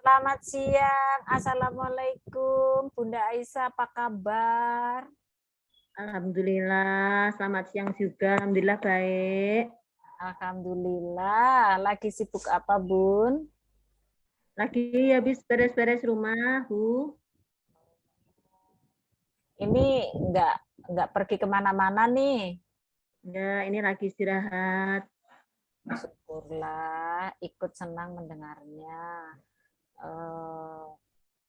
Selamat siang, Assalamualaikum, Bunda Aisyah, apa kabar? Alhamdulillah, selamat siang juga. Alhamdulillah baik. Alhamdulillah, lagi sibuk apa, Bun? Lagi habis beres-beres rumah, Bu. Ini nggak pergi kemana-mana nih. Ya, ini lagi istirahat. Syukurlah, ikut senang mendengarnya. Eh,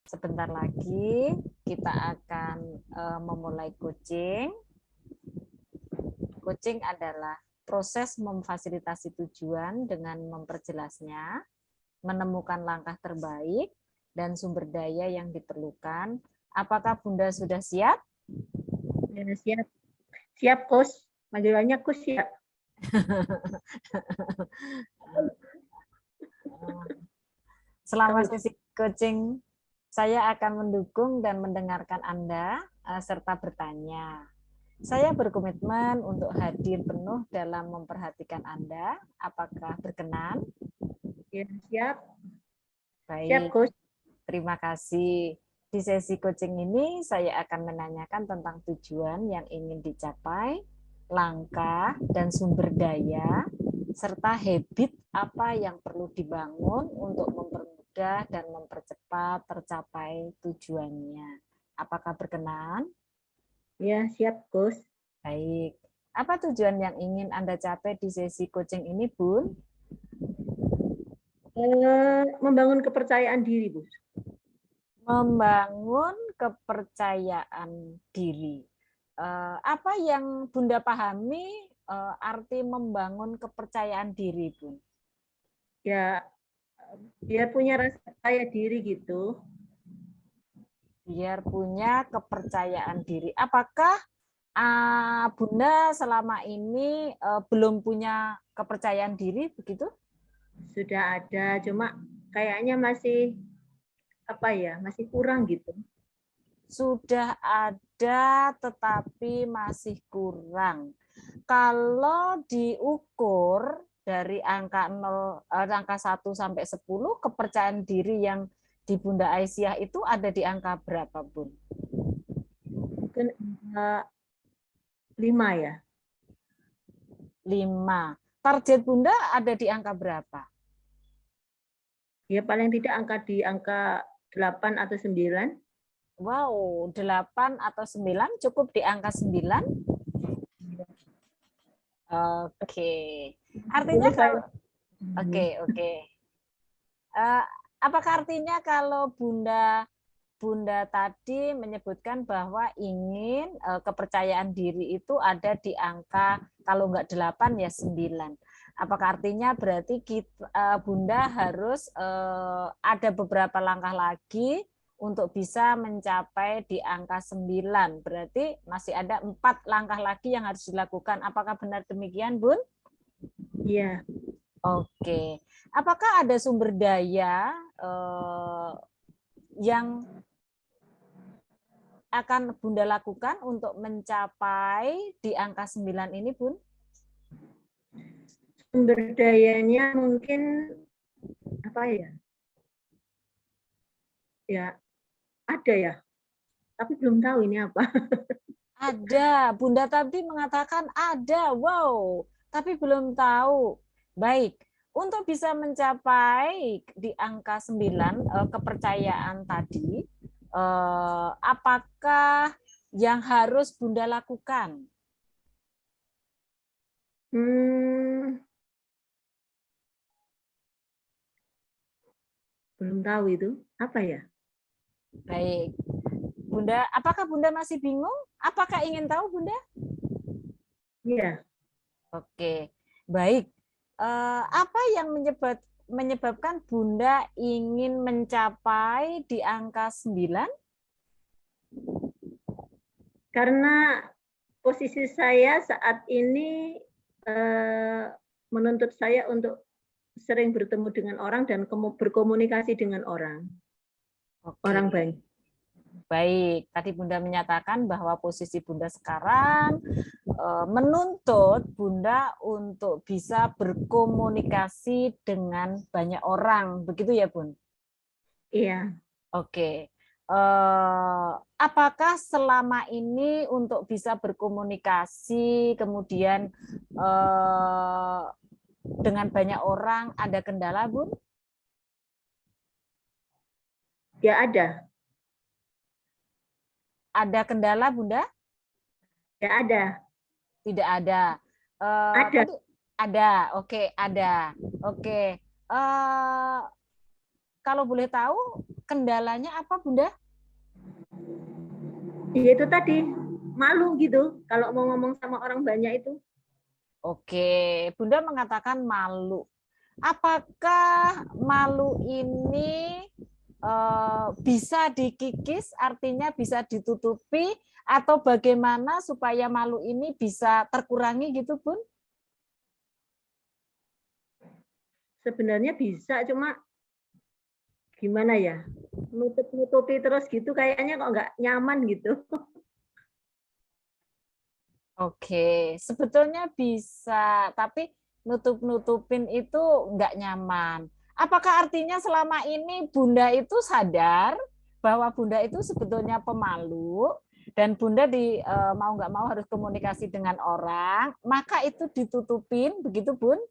Sebentar lagi kita akan memulai coaching. Coaching adalah proses memfasilitasi tujuan dengan memperjelasnya, menemukan langkah terbaik, dan sumber daya yang diperlukan. Apakah Bunda sudah siap? Ya, siap. Siap, Kus. Panggilannya Kus ya. Selama sesi coaching, saya akan mendukung dan mendengarkan Anda serta bertanya. Saya berkomitmen untuk hadir penuh dalam memperhatikan Anda. Apakah berkenan? Ya, siap. Siap, Baik, Kus. terima kasih. Di sesi coaching ini saya akan menanyakan tentang tujuan yang ingin dicapai, langkah dan sumber daya, serta habit apa yang perlu dibangun untuk mempermudah dan mempercepat tercapai tujuannya. Apakah berkenan? Ya, siap, Kus. Baik. Apa tujuan yang ingin Anda capai di sesi coaching ini, Bun? Membangun kepercayaan diri, Bu. Membangun kepercayaan diri. Apa yang Bunda pahami arti membangun kepercayaan diri, Bun? Ya, biar punya rasa percaya diri gitu. Biar punya kepercayaan diri. Apakah Bunda selama ini belum punya kepercayaan diri begitu? Sudah ada, cuma kayaknya masih masih kurang gitu. Sudah ada tetapi masih kurang. Kalau diukur dari angka 0, angka 1 sampai 10, kepercayaan diri yang di Bunda Aisyah itu ada di angka berapa, Bun? Mungkin 5 ya. 5. Target Bunda ada di angka berapa? Ya paling tidak di angka 8 atau 9. Wow, 8 atau 9, cukup di angka 9? Oke. Artinya Boleh kalau saya. oke. Apakah artinya kalau Bunda tadi menyebutkan bahwa ingin kepercayaan diri itu ada di angka kalau nggak 8 ya 9. Apakah artinya berarti Bunda harus ada beberapa langkah lagi untuk bisa mencapai di angka 9. Berarti masih ada 4 langkah lagi yang harus dilakukan. Apakah benar demikian, Bun? Iya. Oke. Apakah ada sumber daya yang akan Bunda lakukan untuk mencapai di angka 9 ini, Bun? Sumber dayanya mungkin apa ya? Ya, ada ya. Tapi belum tahu ini apa. Ada. Bunda tadi mengatakan ada. Wow. Tapi belum tahu. Baik. Untuk bisa mencapai di angka 9 kepercayaan tadi, apakah yang harus Bunda lakukan? Belum tahu itu. Apa ya? Baik. Bunda, apakah Bunda masih bingung? Apakah ingin tahu, Bunda? Iya. Oke. Baik. Apa yang menyebabkan Bunda ingin mencapai di angka 9? Karena posisi saya saat ini menuntut saya untuk sering bertemu dengan orang dan berkomunikasi dengan orang. Oke. Orang banyak. Baik, tadi Bunda menyatakan bahwa posisi Bunda sekarang menuntut Bunda untuk bisa berkomunikasi dengan banyak orang, begitu ya, Bun? Iya. Oke. Apakah selama ini untuk bisa berkomunikasi, kemudian dengan banyak orang ada kendala, Bun? Ya ada. Ada kendala, Bunda? Ya ada. Tidak ada. Ada. Tadi ada. Oke, ada. Oke. Kalau boleh tahu kendalanya apa, Bunda? Ya itu tadi, malu gitu kalau mau ngomong sama orang banyak itu. Oke, Bunda mengatakan malu. Apakah malu ini bisa dikikis, artinya bisa ditutupi, atau bagaimana supaya malu ini bisa terkurangi gitu, Bun? Sebenarnya bisa, cuma gimana ya, nutup-nutupi terus gitu kayaknya kok nggak nyaman gitu. Oke, sebetulnya bisa, tapi nutup-nutupin itu nggak nyaman. Apakah artinya selama ini Bunda itu sadar bahwa Bunda itu sebetulnya pemalu dan Bunda mau nggak mau harus komunikasi dengan orang, maka itu ditutupin, begitu Bun?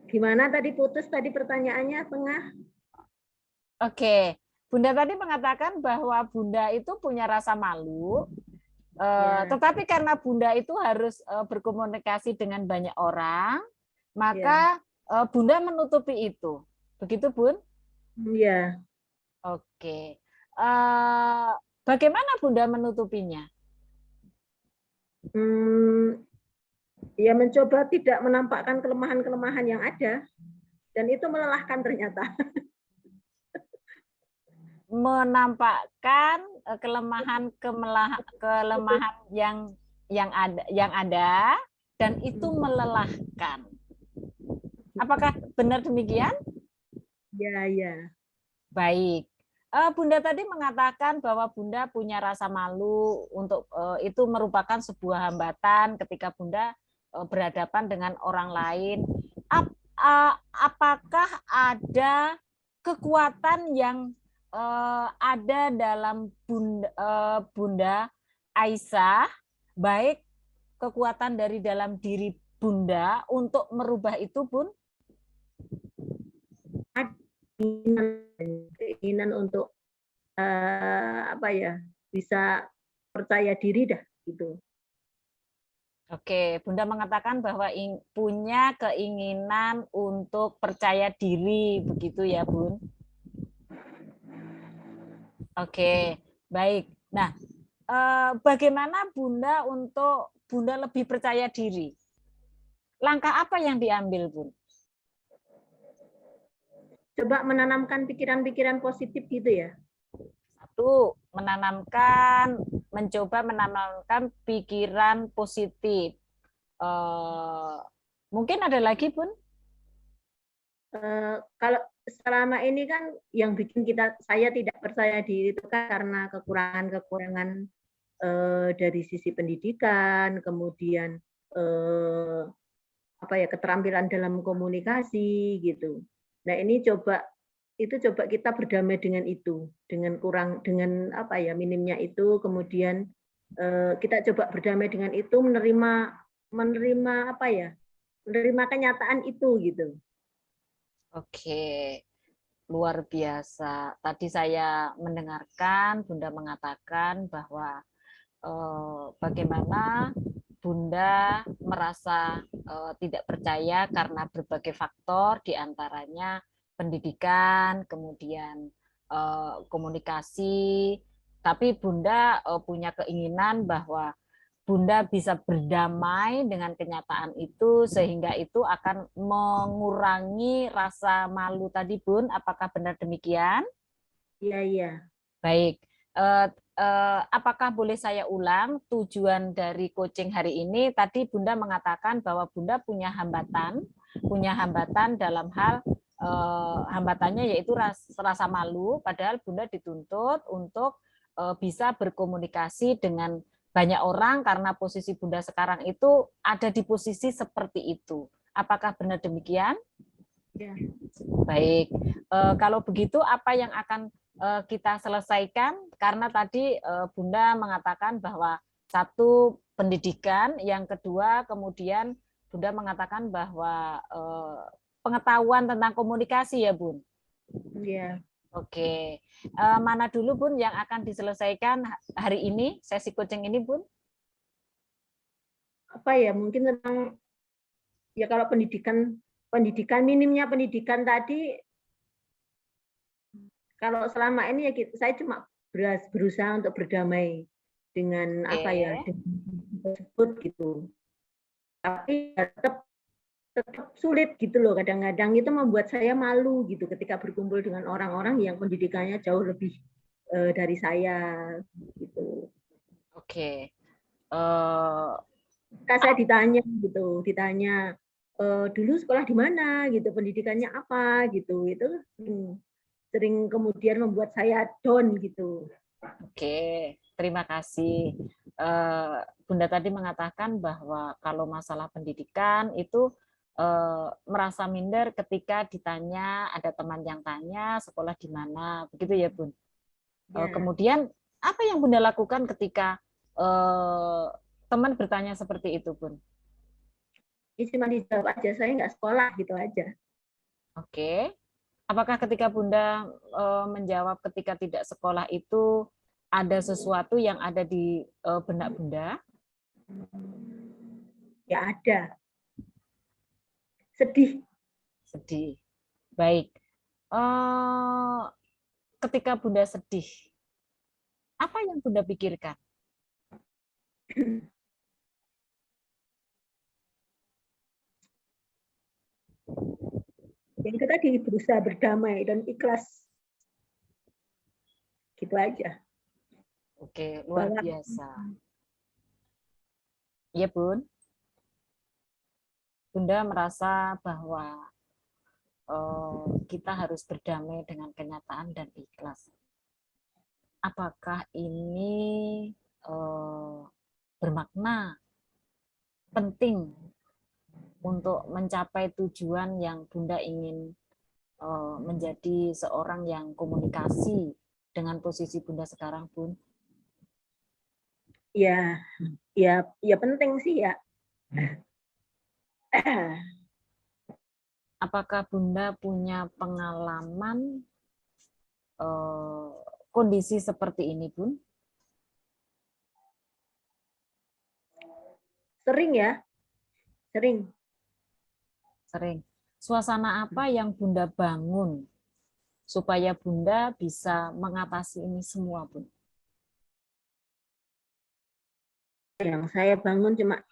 Gimana tadi putus tadi pertanyaannya tengah? Oke, Bunda tadi mengatakan bahwa Bunda itu punya rasa malu. Ya, Tetapi karena Bunda itu harus berkomunikasi dengan banyak orang, ya, maka Bunda menutupi itu. Begitu, Bun? ya. Oke. Bagaimana Bunda menutupinya? Ya mencoba tidak menampakkan kelemahan-kelemahan yang ada, dan itu melelahkan ternyata. Menampakkan kelemahan yang ada dan itu melelahkan. Apakah benar demikian? Ya, ya. Baik. Bunda tadi mengatakan bahwa Bunda punya rasa malu untuk itu merupakan sebuah hambatan ketika Bunda berhadapan dengan orang lain. Apakah ada kekuatan yang ada dalam Bunda Aisyah, baik kekuatan dari dalam diri Bunda untuk merubah itu, Bun? Keinginan untuk apa ya, bisa percaya diri dah gitu. Oke, Bunda mengatakan bahwa punya keinginan untuk percaya diri, begitu ya, Bun? Oke, baik. Nah, bagaimana Bunda untuk Bunda lebih percaya diri? Langkah apa yang diambil, Bun? Coba menanamkan pikiran-pikiran positif gitu ya. Satu, mencoba menanamkan pikiran positif. Mungkin ada lagi, Bun? Kalau selama ini kan yang bikin saya tidak percaya diri itu kan karena kekurangan-kekurangan dari sisi pendidikan, kemudian apa ya, keterampilan dalam komunikasi gitu. Nah ini coba kita berdamai dengan itu, dengan apa ya, minimnya itu, kemudian kita coba berdamai dengan itu, menerima apa ya, menerima kenyataan itu gitu. Oke, luar biasa. Tadi saya mendengarkan Bunda mengatakan bahwa bagaimana Bunda merasa tidak percaya karena berbagai faktor, diantaranya pendidikan, kemudian komunikasi. Tapi Bunda punya keinginan bahwa Bunda bisa berdamai dengan kenyataan itu sehingga itu akan mengurangi rasa malu tadi, Bun. Apakah benar demikian? Iya, iya. Baik. Apakah boleh saya ulang tujuan dari coaching hari ini? Tadi Bunda mengatakan bahwa Bunda punya hambatan dalam hal hambatannya yaitu rasa malu, padahal Bunda dituntut untuk bisa berkomunikasi dengan banyak orang karena posisi Bunda sekarang itu ada di posisi seperti itu. Apakah benar demikian? Ya. Baik, kalau begitu apa yang akan kita selesaikan? Karena tadi Bunda mengatakan bahwa satu pendidikan, yang kedua kemudian Bunda mengatakan bahwa pengetahuan tentang komunikasi ya Bun. Ya. Oke, mana dulu Bun yang akan diselesaikan hari ini sesi coaching ini Bun? Apa ya, mungkin tentang ya kalau pendidikan minimnya pendidikan tadi, kalau selama ini ya saya cuma berusaha untuk berdamai dengan apa ya, dengan tersebut gitu. Tapi tetap sulit gitu loh, kadang-kadang itu membuat saya malu gitu ketika berkumpul dengan orang-orang yang pendidikannya jauh lebih dari saya gitu. Oke. Saya ditanya gitu, dulu sekolah di mana gitu, pendidikannya apa gitu, itu sering kemudian membuat saya down gitu. Oke, terima kasih. Bunda tadi mengatakan bahwa kalau masalah pendidikan itu merasa minder ketika ditanya, ada teman yang tanya sekolah di mana, begitu ya Bun. Ya. Kemudian apa yang Bunda lakukan ketika teman bertanya seperti itu Bun? Ya cuma dijawab aja, saya nggak sekolah gitu aja. Oke. Apakah ketika Bunda menjawab ketika tidak sekolah itu ada sesuatu yang ada di benak Bunda? Ya ada. Sedih. Sedih. Baik. Ketika Bunda sedih, apa yang Bunda pikirkan? Yang itu tadi berusaha berdamai dan ikhlas. Gitu aja. Oke, luar biasa. Iya, Bun. Bunda merasa bahwa kita harus berdamai dengan kenyataan dan ikhlas. Apakah ini bermakna penting untuk mencapai tujuan yang Bunda ingin menjadi seorang yang komunikasi dengan posisi Bunda sekarang, Bun? Ya, ya penting sih ya. Apakah Bunda punya pengalaman kondisi seperti ini, Bun? Sering ya, sering. Sering. Suasana apa yang Bunda bangun supaya Bunda bisa mengatasi ini semua, Bun? Yang saya bangun cuma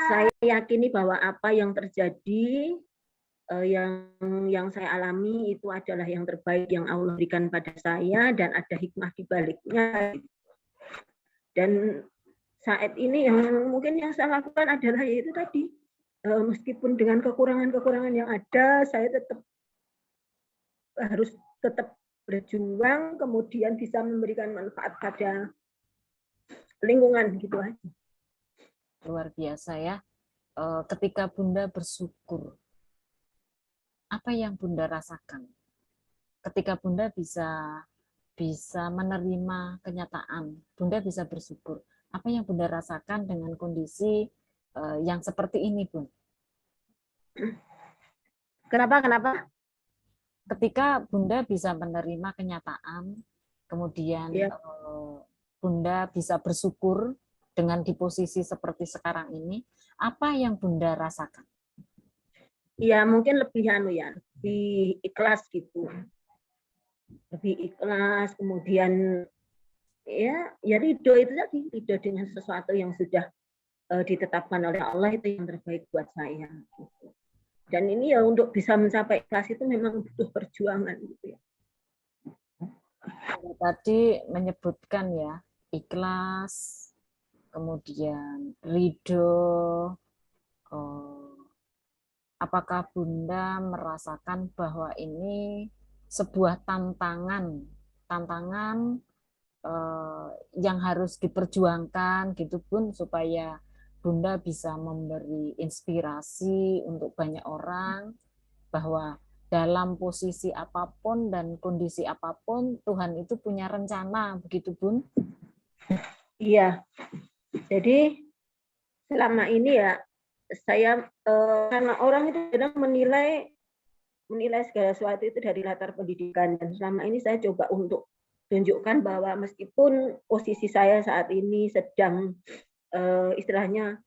saya yakini bahwa apa yang terjadi, yang saya alami itu adalah yang terbaik yang Allah berikan pada saya dan ada hikmah di baliknya. Dan saat ini yang mungkin yang saya lakukan adalah yaitu tadi, meskipun dengan kekurangan-kekurangan yang ada, saya harus tetap berjuang, kemudian bisa memberikan manfaat pada lingkungan gitu aja. Luar biasa ya. Ketika Bunda bersyukur, apa yang Bunda rasakan? Ketika Bunda bisa menerima kenyataan, Bunda bisa bersyukur. Apa yang Bunda rasakan dengan kondisi yang seperti ini, Bun? Kenapa? Ketika Bunda bisa menerima kenyataan, kemudian Ya. Bunda bisa bersyukur dengan di posisi seperti sekarang ini, apa yang Bunda rasakan? Ya mungkin lebih lebih ikhlas gitu. Lebih ikhlas, kemudian ya ridho itu tadi, ridho dengan sesuatu yang sudah ditetapkan oleh Allah, itu yang terbaik buat saya. Gitu. Dan ini ya untuk bisa mencapai ikhlas itu memang butuh perjuangan gitu ya. Tadi menyebutkan ya, ikhlas, kemudian ridho. Apakah Bunda merasakan bahwa ini sebuah tantangan yang harus diperjuangkan gitu Bun, supaya Bunda bisa memberi inspirasi untuk banyak orang, bahwa dalam posisi apapun dan kondisi apapun Tuhan itu punya rencana, begitu Bun? Iya. Jadi selama ini ya saya karena orang itu kadang menilai segala sesuatu itu dari latar pendidikan, dan selama ini saya coba untuk tunjukkan bahwa meskipun posisi saya saat ini sedang istilahnya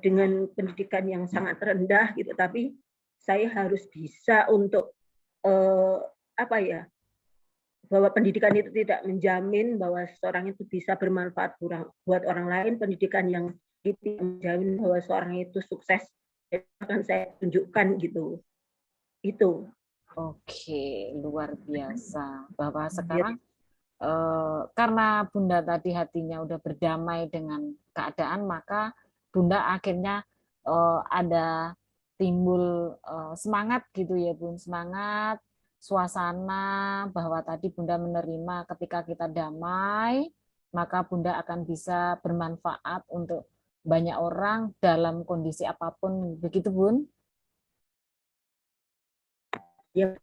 dengan pendidikan yang sangat rendah gitu, tapi saya harus bisa untuk apa ya, bahwa pendidikan itu tidak menjamin bahwa seseorang itu bisa bermanfaat buat orang lain. Pendidikan yang tidak menjamin bahwa seseorang itu sukses. Akan saya tunjukkan gitu. Itu. Oke, luar biasa. Bahwa sekarang karena Bunda tadi hatinya udah berdamai dengan keadaan, maka Bunda akhirnya ada timbul semangat gitu ya Bun, semangat suasana bahwa tadi Bunda menerima ketika kita damai, maka Bunda akan bisa bermanfaat untuk banyak orang dalam kondisi apapun, begitu Bun? Ya.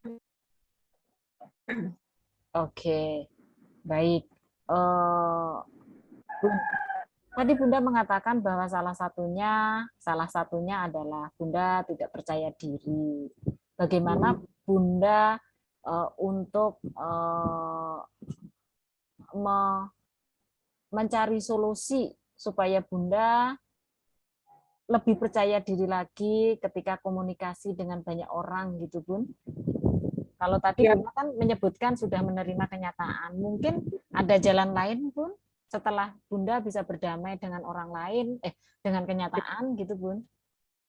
Oke, baik. Bun, tadi Bunda mengatakan bahwa salah satunya adalah Bunda tidak percaya diri. Bagaimana Bunda untuk mencari solusi supaya Bunda lebih percaya diri lagi ketika komunikasi dengan banyak orang gitu Bun? Kalau tadi Ya. Bunda kan menyebutkan sudah menerima kenyataan, mungkin ada jalan lain Bun setelah Bunda bisa berdamai dengan orang lain, dengan kenyataan gitu Bun?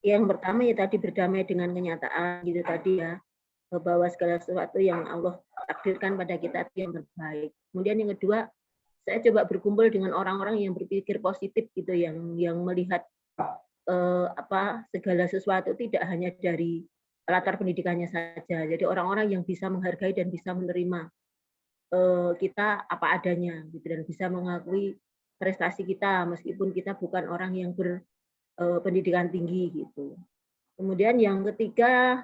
Yang pertama ya tadi berdamai dengan kenyataan gitu tadi ya, bahwa segala sesuatu yang Allah takdirkan pada kita itu yang terbaik. Kemudian yang kedua, saya coba berkumpul dengan orang-orang yang berpikir positif gitu, yang melihat segala sesuatu tidak hanya dari latar pendidikannya saja. Jadi orang-orang yang bisa menghargai dan bisa menerima kita apa adanya gitu, dan bisa mengakui prestasi kita meskipun kita bukan orang yang berpendidikan tinggi gitu. Kemudian yang ketiga,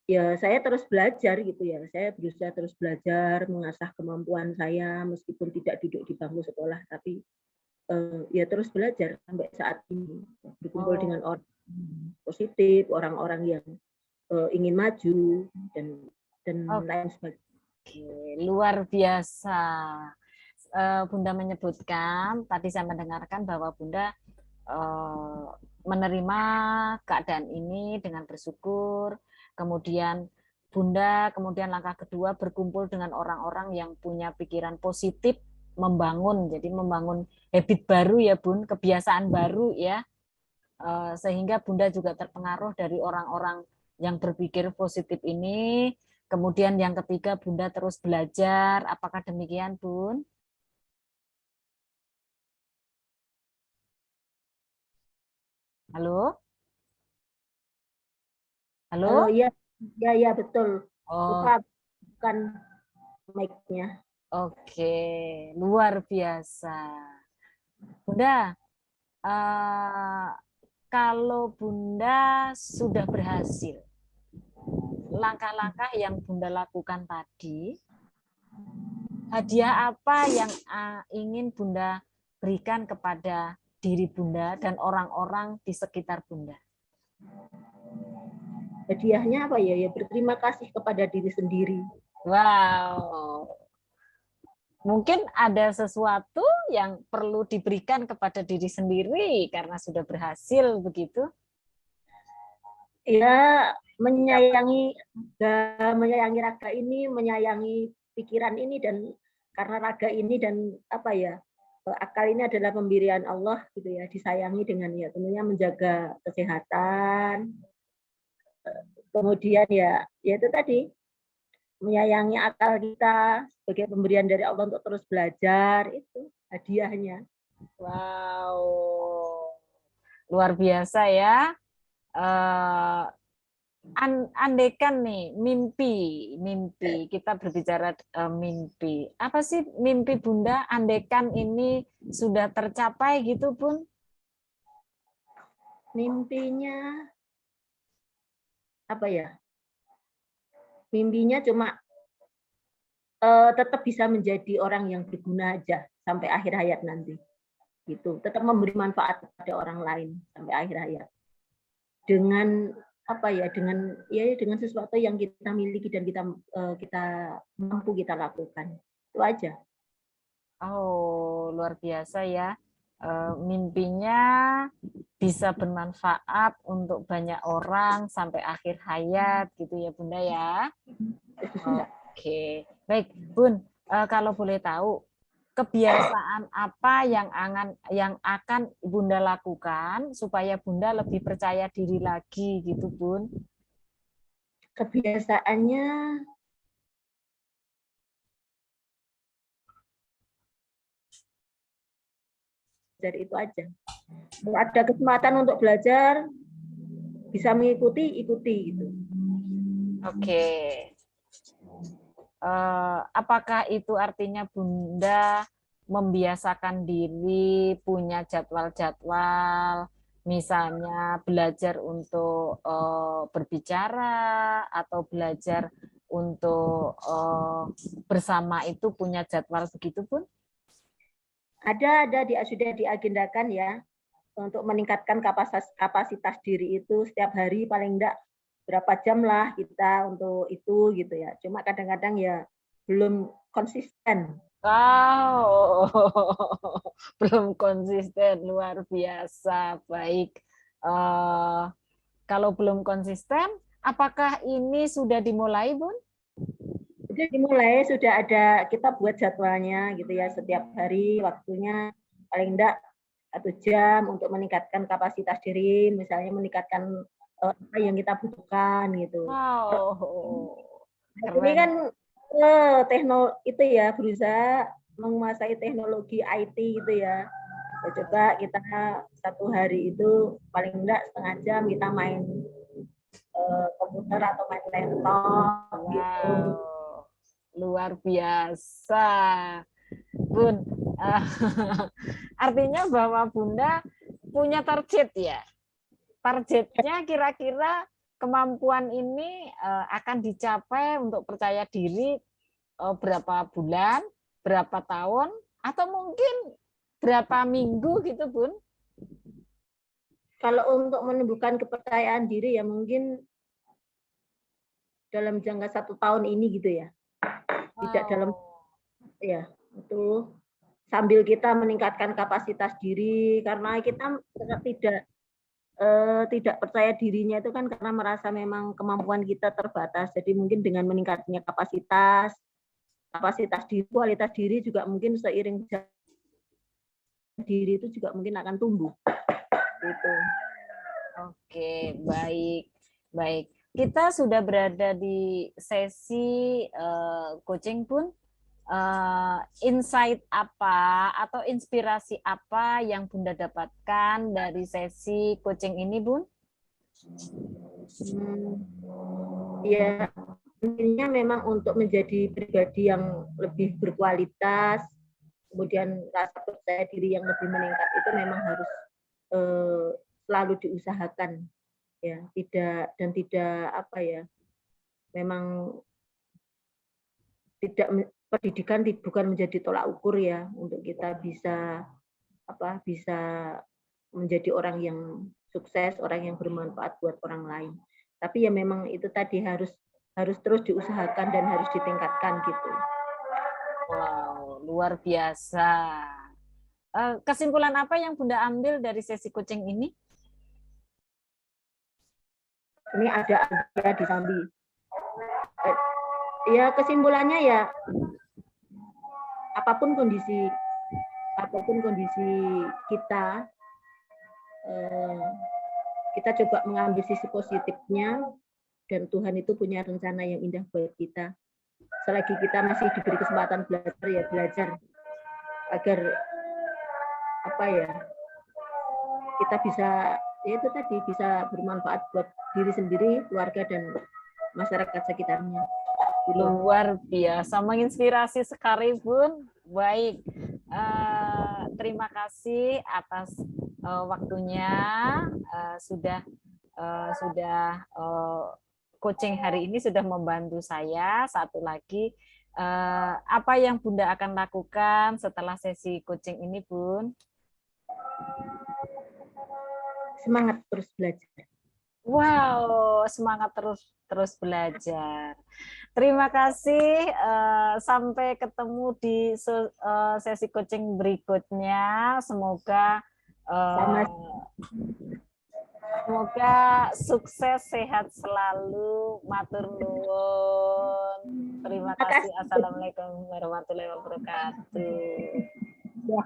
ya saya terus belajar gitu ya. Saya berusaha terus belajar, mengasah kemampuan saya meskipun tidak duduk di bangku sekolah, tapi ya terus belajar sampai saat ini. Berkumpul dengan orang positif, orang-orang yang ingin maju dan lain sebagainya. Oke, luar biasa. Bunda menyebutkan, tadi saya mendengarkan bahwa Bunda menerima keadaan ini dengan bersyukur, kemudian Bunda, kemudian langkah kedua berkumpul dengan orang-orang yang punya pikiran positif, membangun, jadi membangun habit baru ya Bun, kebiasaan baru ya, sehingga Bunda juga terpengaruh dari orang-orang yang berpikir positif ini. Kemudian yang ketiga Bunda terus belajar, apakah demikian Bun? Halo? Halo, Halo? iya, iya, iya betul. Lupa Oh, bukan mic-nya. oke, luar biasa. Bunda, kalau Bunda sudah berhasil, langkah-langkah yang Bunda lakukan tadi, hadiah apa yang ingin Bunda berikan kepada diri Bunda dan orang-orang di sekitar Bunda? Hadiahnya apa ya? Ya berterima kasih kepada diri sendiri. Wow, mungkin ada sesuatu yang perlu diberikan kepada diri sendiri karena sudah berhasil begitu. Ya, menyayangi raga ini, menyayangi pikiran ini, dan karena raga ini dan apa ya, akal ini adalah pemberian Allah gitu ya, disayangi dengan ya tentunya menjaga kesehatan, kemudian ya itu tadi menyayangi akal kita sebagai pemberian dari Allah untuk terus belajar, itu hadiahnya. Wow, luar biasa ya. Andaikan nih mimpi kita berbicara mimpi. Apa sih mimpi Bunda? Andaikan ini sudah tercapai gitu Bun? Mimpinya apa ya? mimpinya cuma tetap bisa menjadi orang yang berguna aja sampai akhir hayat nanti. Gitu. Tetap memberi manfaat kepada orang lain sampai akhir hayat. Dengan apa ya? Dengan sesuatu yang kita miliki dan kita mampu kita lakukan. Itu aja. Oh, luar biasa ya. Mimpinya bisa bermanfaat untuk banyak orang sampai akhir hayat gitu ya Bunda ya. Oke, baik Bun. Kalau boleh tahu, kebiasaan apa yang akan Bunda lakukan supaya Bunda lebih percaya diri lagi gitu Bun? Kebiasaannya dari itu aja. Kalau ada kesempatan untuk belajar, bisa mengikuti, ikuti gitu. Oke. Apakah itu artinya Bunda membiasakan diri punya jadwal-jadwal, misalnya belajar untuk berbicara atau belajar untuk bersama itu punya jadwal begitu Bun? Ada sudah diagendakan ya untuk meningkatkan kapasitas diri itu setiap hari paling enggak berapa jam lah kita untuk itu gitu ya. Cuma kadang-kadang ya belum konsisten. Wow, belum konsisten, luar biasa. Baik, kalau belum konsisten, apakah ini sudah dimulai, Bun? Sudah dimulai, sudah ada, kita buat jadwalnya gitu ya, setiap hari waktunya paling enggak 1 jam untuk meningkatkan kapasitas diri, misalnya meningkatkan apa yang kita butuhkan gitu. Wow, Ini keren. kan itu ya, berusaha menguasai teknologi IT gitu ya. Coba kita 1 hari itu paling enggak setengah jam kita main komputer atau main laptop gitu. Wow, luar biasa. Bun, artinya bahwa Bunda punya target ya? Targetnya kira-kira kemampuan ini akan dicapai untuk percaya diri berapa bulan, berapa tahun, atau mungkin berapa minggu gitu, Bun? Kalau untuk menumbuhkan kepercayaan diri ya mungkin dalam jangka 1 tahun ini gitu ya. Tidak dalam ya itu sambil kita meningkatkan kapasitas diri karena kita tidak percaya dirinya itu kan karena merasa memang kemampuan kita terbatas. Jadi mungkin dengan meningkatnya kapasitas diri, kualitas diri juga mungkin seiring diri itu juga mungkin akan tumbuh. Gitu. Oke, baik. Baik. Kita sudah berada di sesi coaching Bun. Insight apa atau inspirasi apa yang Bunda dapatkan dari sesi coaching ini, Bun? Ya, intinya memang untuk menjadi pribadi yang lebih berkualitas, kemudian rasa percaya diri yang lebih meningkat itu memang harus selalu diusahakan, ya, tidak apa ya, memang tidak pendidikan bukan menjadi tolak ukur ya untuk kita bisa bisa menjadi orang yang sukses, orang yang bermanfaat buat orang lain. Tapi ya memang itu tadi harus terus diusahakan dan harus ditingkatkan gitu. Wow, luar biasa. Kesimpulan apa yang Bunda ambil dari sesi coaching ini? Ini ada di Sambi. Ya kesimpulannya ya apapun kondisi kita, kita coba mengambil sisi positifnya dan Tuhan itu punya rencana yang indah buat kita. Selagi kita masih diberi kesempatan belajar ya belajar agar kita bisa ya itu tadi bisa bermanfaat buat diri sendiri, keluarga dan masyarakat sekitarnya. Luar biasa, menginspirasi sekali Bun. Baik, terima kasih atas waktunya sudah coaching hari ini sudah membantu saya. Satu lagi, apa yang Bunda akan lakukan setelah sesi coaching ini, Bun? Semangat terus belajar. Wow, semangat terus belajar. Terima kasih. Sampai ketemu di sesi coaching berikutnya. Semoga Sama. semoga sukses, sehat selalu. Matur nuwun. Terima kasih. Makasih. Assalamualaikum warahmatullahi wabarakatuh. Ya.